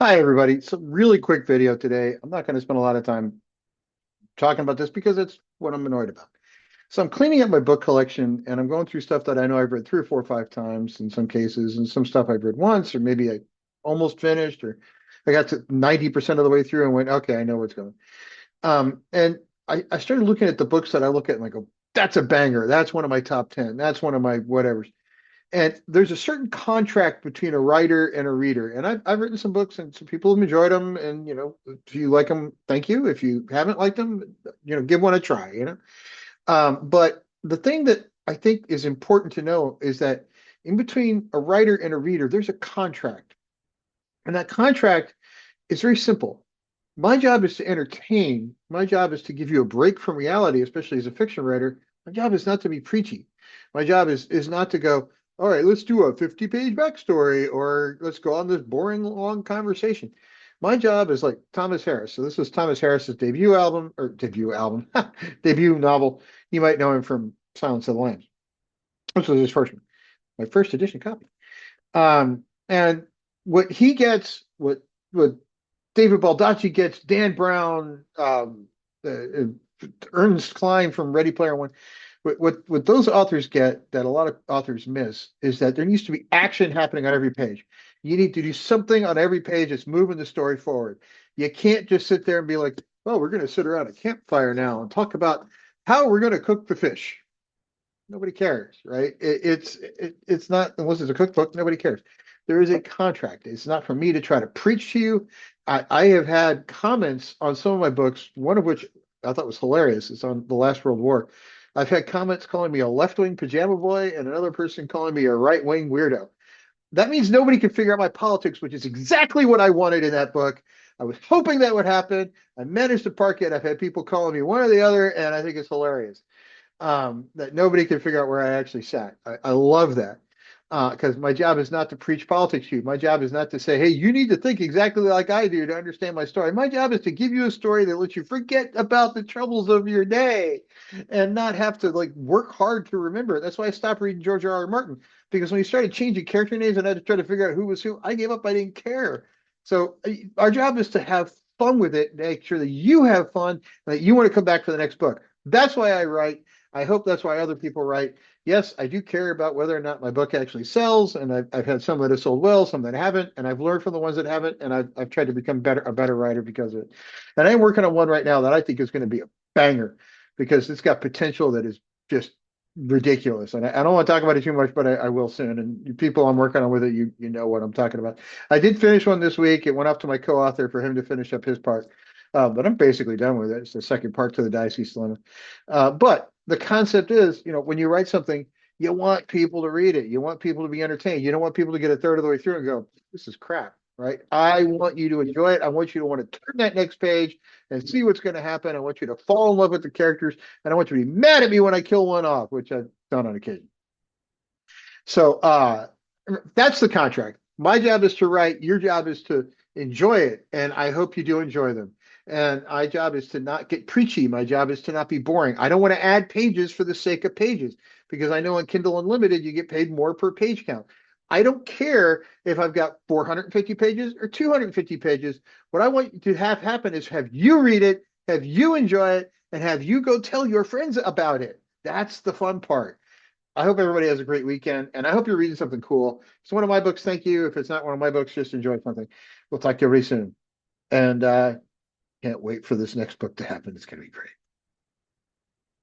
Hi, everybody. So, really quick video today. I'm not going to spend a lot of time talking about this because it's what I'm annoyed about. So, I'm cleaning up my book collection and I'm going through stuff that I know I've read three or four or five times in some cases, and some stuff I've read once, or maybe I almost finished, or I got to 90% of the way through and went, okay, I know what's going. And I started looking at the books that I look at and I go, that's a banger. That's one of my top 10. That's one of my whatevers. And there's a certain contract between a writer and a reader. And I've written some books and some people have enjoyed them. And, if you like them, thank you. If you haven't liked them, give one a try. But the thing that I think is important to know is that in between a writer and a reader, there's a contract. And that contract is very simple. My job is to entertain. My job is to give you a break from reality, especially as a fiction writer. My job is not to be preachy. My job is not to go, all right, let's do a 50-page backstory or let's go on this boring long conversation. My job is like Thomas Harris. So this was Thomas Harris's debut novel. You might know him from Silence of the Lambs. This was his first one, my first edition copy. And what he gets, what David Baldacci gets, Dan Brown, Ernest Cline from Ready Player One. What those authors get that a lot of authors miss is that there needs to be action happening on every page. You need to do something on every page that's moving the story forward. You can't just sit there and be like, "Oh, we're going to sit around a campfire now and talk about how we're going to cook the fish." Nobody cares, right? It's not, unless it's a cookbook, nobody cares. There is a contract. It's not for me to try to preach to you. I have had comments on some of my books, one of which I thought was hilarious. It's on the last World War. I've had comments calling me a left-wing pajama boy and another person calling me a right-wing weirdo. That means nobody can figure out my politics, which is exactly what I wanted in that book. I was hoping that would happen. I managed to park it. I've had people calling me one or the other, and I think it's hilarious that nobody can figure out where I actually sat. I love that because my job is not to preach politics to you. My job is not to say, hey, you need to think exactly like I do to understand my story. My job is to give you a story that lets you forget about the troubles of your day and not have to like work hard to remember it. That's why I stopped reading George R. R. Martin, because when he started changing character names and I had to try to figure out who was who, I gave up. I didn't care. So our job is to have fun with it, make sure that you have fun, and that you want to come back for the next book. That's why I write. I hope that's why other people write. Yes, I do care about whether or not my book actually sells, and I've had some that have sold well, some that haven't, and I've learned from the ones that haven't, and I've tried to become a better writer because of it. And I'm working on one right now that I think is going to be a banger because it's got potential that is just ridiculous. And I don't want to talk about it too much, but I will soon. And you people I'm working on with it, you know what I'm talking about. I did finish one this week. It went up to my co-author for him to finish up his part. But I'm basically done with it. It's the second part to the Diocese Dilemma. But the concept is, when you write something, you want people to read it. You want people to be entertained. You don't want people to get a third of the way through and go, this is crap, right? I want you to enjoy it. I want you to want to turn that next page and see what's going to happen. I want you to fall in love with the characters, and I want you to be mad at me when I kill one off, which I've done on occasion. So that's the contract. My job is to write. Your job is to enjoy it, and I hope you do enjoy them. And my job is to not get preachy. My job is to not be boring. I don't want to add pages for the sake of pages because I know on Kindle Unlimited you get paid more per page count. I don't care if I've got 450 pages or 250 pages. What I want to have happen is have you read it, have you enjoy it, and have you go tell your friends about it. That's the fun part. I hope everybody has a great weekend, and I hope you're reading something cool. It's one of my books. Thank you. If it's not one of my books, just enjoy something. We'll talk to you very soon. And can't wait for this next book to happen. It's going to be great.